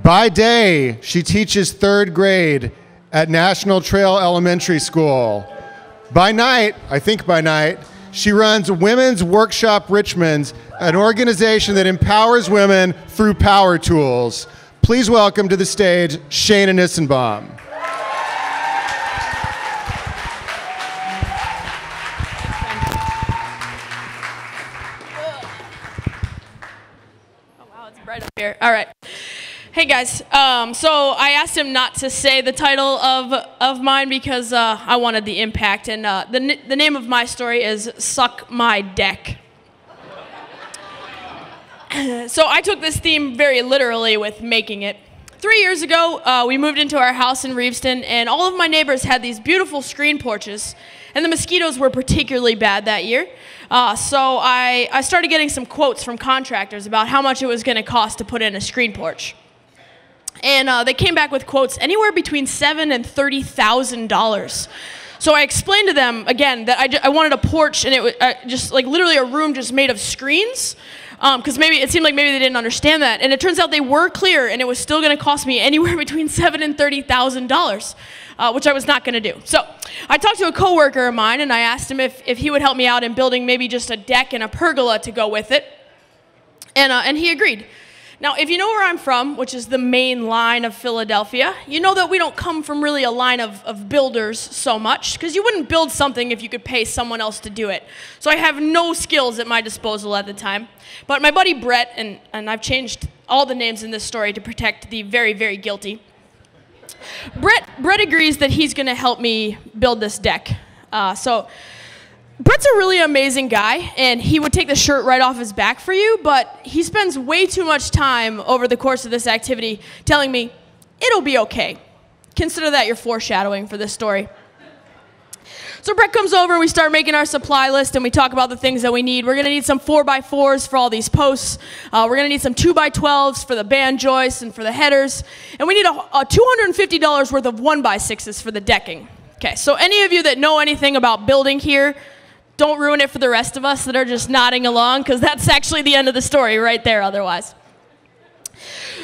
By day, she teaches 3rd grade at National Trail Elementary School. By night, she runs Women's Workshop Richmond, an organization that empowers women through power tools. Please welcome to the stage, Shana Nissenbaum. Oh wow, it's bright up here. All right. Hey guys, so I asked him not to say the title of mine because I wanted the impact, and the name of my story is Suck My Deck. So I took this theme very literally with making it. 3 years ago, we moved into our house in Reveston, and all of my neighbors had these beautiful screen porches, and the mosquitoes were particularly bad that year. So I started getting some quotes from contractors about how much it was going to cost to put in a screen porch. And they came back with quotes anywhere between $7,000 and $30,000. So I explained to them, again, that I wanted a porch, and it was just like literally a room just made of screens, because it seemed like maybe they didn't understand that. And it turns out they were clear, and it was still going to cost me anywhere between $7,000 and $30,000, which I was not going to do. So I talked to a coworker of mine, and I asked him if he would help me out in building maybe just a deck and a pergola to go with it, and he agreed. Now, if you know where I'm from, which is the main line of Philadelphia, you know that we don't come from really a line of builders so much, because you wouldn't build something if you could pay someone else to do it. So I have no skills at my disposal at the time. But my buddy Brett, and I've changed all the names in this story to protect the very, very guilty. Brett agrees that he's going to help me build this deck. So Brett's a really amazing guy, and he would take the shirt right off his back for you, but he spends way too much time over the course of this activity telling me, it'll be okay. Consider that your foreshadowing for this story. So Brett comes over, and we start making our supply list, and we talk about the things that we need. We're going to need some 4x4s for all these posts. We're going to need some 2x12s for the band joists and for the headers. And we need a $250 worth of 1x6s for the decking. Okay, so any of you that know anything about building here, don't ruin it for the rest of us that are just nodding along, because that's actually the end of the story right there otherwise.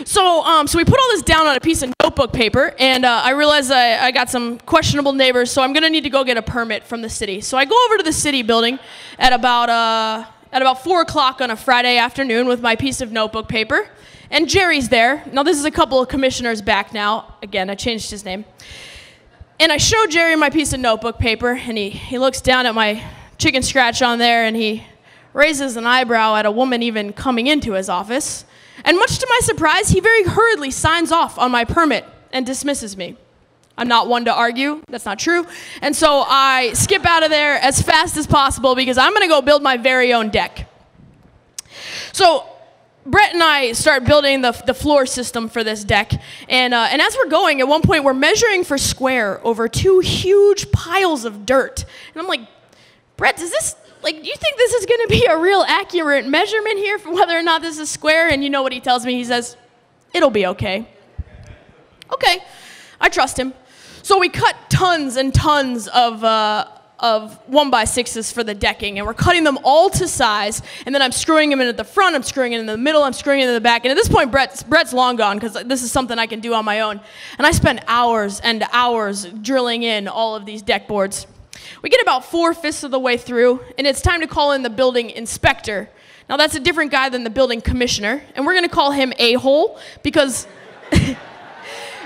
So we put all this down on a piece of notebook paper, and I realized I got some questionable neighbors, so I'm going to need to go get a permit from the city. So I go over to the city building at about 4 o'clock on a Friday afternoon with my piece of notebook paper, and Gerry's there. Now, this is a couple of commissioners back now. Again, I changed his name. And I show Gerry my piece of notebook paper, and he looks down at my chicken scratch on there, and he raises an eyebrow at a woman even coming into his office. And much to my surprise, he very hurriedly signs off on my permit and dismisses me. I'm not one to argue. That's not true. And so I skip out of there as fast as possible because I'm going to go build my very own deck. So Brett and I start building the floor system for this deck, and as we're going, at one point we're measuring for square over 2 huge piles of dirt. And I'm like, Brett, do you think this is going to be a real accurate measurement here for whether or not this is square? And you know what he tells me? He says, it'll be okay. Okay, I trust him. So we cut tons and tons of 1x6s for the decking, and we're cutting them all to size, and then I'm screwing them in at the front, I'm screwing it in the middle, I'm screwing it in the back, and at this point, Brett's long gone, because this is something I can do on my own. And I spend hours and hours drilling in all of these deck boards. We get about 4/5 of the way through, and it's time to call in the building inspector. Now, that's a different guy than the building commissioner, and we're going to call him A-hole because,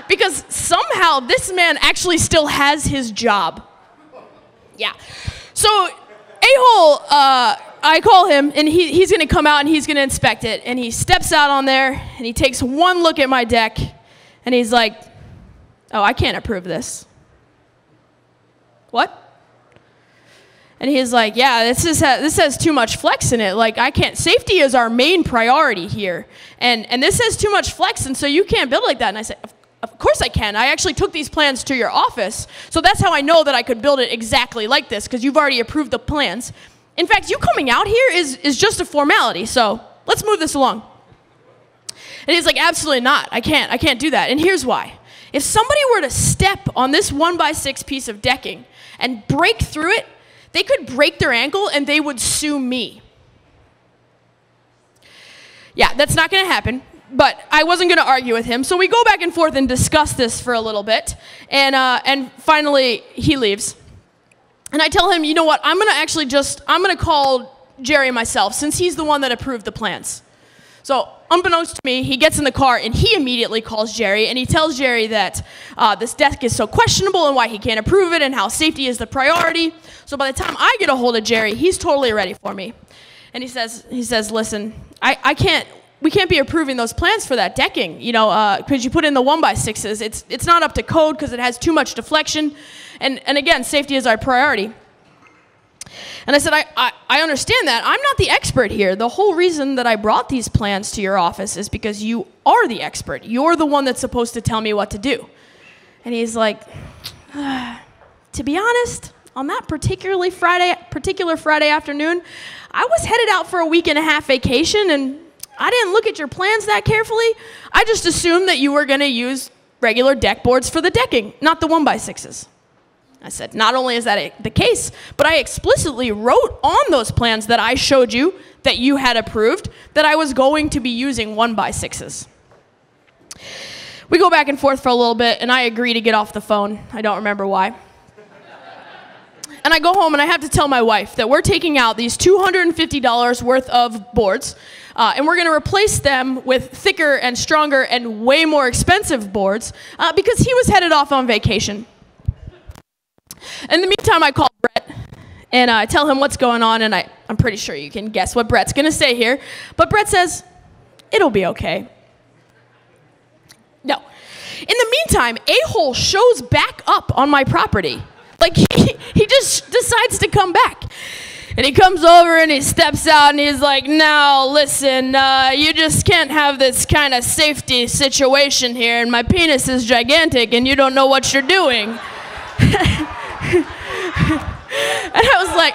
because somehow this man actually still has his job. Yeah. So A-hole, I call him, and he's going to come out, and he's going to inspect it. And he steps out on there, and he takes one look at my deck, and he's like, oh, I can't approve this. What? And he's like, yeah, this has too much flex in it. Like, I can't, safety is our main priority here. And this has too much flex, and so you can't build like that. And I said, of course I can. I actually took these plans to your office, so that's how I know that I could build it exactly like this, because you've already approved the plans. In fact, you coming out here is just a formality, so let's move this along. And he's like, absolutely not. I can't do that. And here's why. If somebody were to step on this 1x6 piece of decking and break through it, they could break their ankle and they would sue me. Yeah, that's not going to happen. But I wasn't going to argue with him, so we go back and forth and discuss this for a little bit, and finally he leaves. And I tell him, you know what, I'm going to call Gerry myself, since he's the one that approved the plans. So unbeknownst to me, he gets in the car and he immediately calls Gerry, and he tells Gerry that this deck is so questionable and why he can't approve it and how safety is the priority. So by the time I get a hold of Gerry, he's totally ready for me. And he says, listen, we can't be approving those plans for that decking, you know, because you put in the 1x6s. It's not up to code because it has too much deflection. And again, safety is our priority. And I said, I understand that. I'm not the expert here. The whole reason that I brought these plans to your office is because you are the expert. You're the one that's supposed to tell me what to do. And he's like, to be honest, on that particular Friday afternoon, I was headed out for a week-and-a-half vacation, and I didn't look at your plans that carefully. I just assumed that you were going to use regular deck boards for the decking, not the 1x6s. I said, not only is that the case, but I explicitly wrote on those plans that I showed you that you had approved that I was going to be using 1x6s. We go back and forth for a little bit, and I agree to get off the phone. I don't remember why. And I go home, and I have to tell my wife that we're taking out these $250 worth of boards, and we're going to replace them with thicker and stronger and way more expensive boards because he was headed off on vacation. In the meantime, I call Brett, and I tell him what's going on, and I'm pretty sure you can guess what Brett's going to say here. But Brett says, it'll be okay. No. In the meantime, a-hole shows back up on my property. Like, he just decides to come back. And he comes over and he steps out and he's like, now, listen, you just can't have this kind of safety situation here, and my penis is gigantic and you don't know what you're doing. And I was like,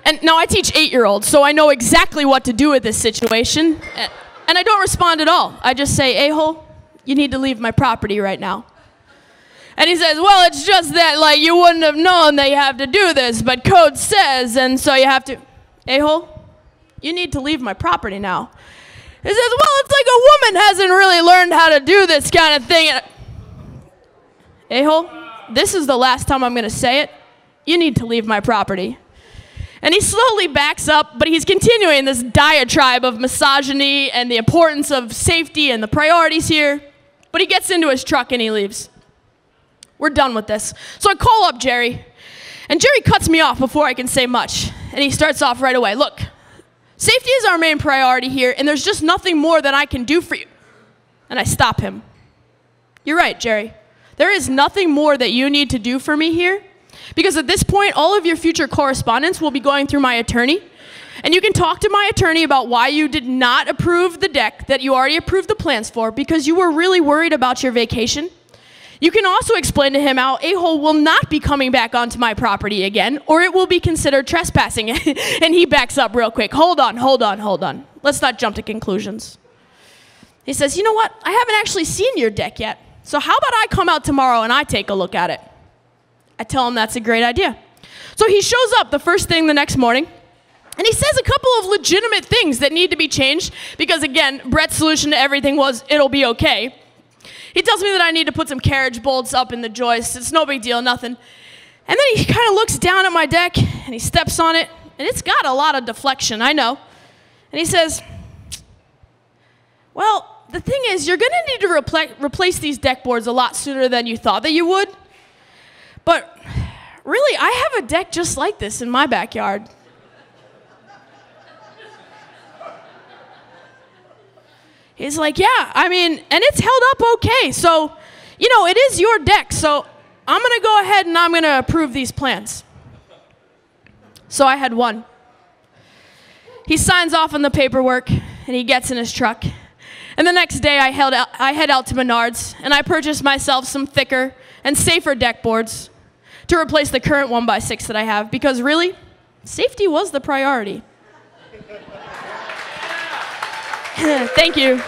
and now I teach 8-year-olds, so I know exactly what to do with this situation. And I don't respond at all. I just say, a-hole, you need to leave my property right now. And he says, well, it's just that, like, you wouldn't have known that you have to do this, but code says, and so you have to. A-hole, you need to leave my property now. He says, well, it's like a woman hasn't really learned how to do this kind of thing. A-hole, this is the last time I'm going to say it. You need to leave my property. And he slowly backs up, but he's continuing this diatribe of misogyny and the importance of safety and the priorities here. But he gets into his truck and he leaves. We're done with this. So I call up Gerry, and Gerry cuts me off before I can say much. And he starts off right away. Look, safety is our main priority here, and there's just nothing more that I can do for you. And I stop him. You're right, Gerry. There is nothing more that you need to do for me here, because at this point, all of your future correspondence will be going through my attorney. And you can talk to my attorney about why you did not approve the deck that you already approved the plans for, because you were really worried about your vacation. You can also explain to him how a-hole will not be coming back onto my property again, or it will be considered trespassing. And he backs up real quick. Hold on. Let's not jump to conclusions. He says, you know what? I haven't actually seen your deck yet. So how about I come out tomorrow and I take a look at it? I tell him that's a great idea. So he shows up the first thing the next morning, and he says a couple of legitimate things that need to be changed, because again, Brett's solution to everything was, it'll be okay. He tells me that I need to put some carriage bolts up in the joist. It's no big deal, nothing. And then he kind of looks down at my deck, and he steps on it, and it's got a lot of deflection, I know. And he says, well, the thing is, you're going to need to replace these deck boards a lot sooner than you thought that you would. But really, I have a deck just like this in my backyard. He's like, yeah, I mean, and it's held up okay. So, you know, it is your deck. So I'm going to go ahead and I'm going to approve these plans. So I had one. He signs off on the paperwork and he gets in his truck. And the next day I head out to Menards and I purchased myself some thicker and safer deck boards to replace the current 1x6 that I have, because really, safety was the priority. Thank you.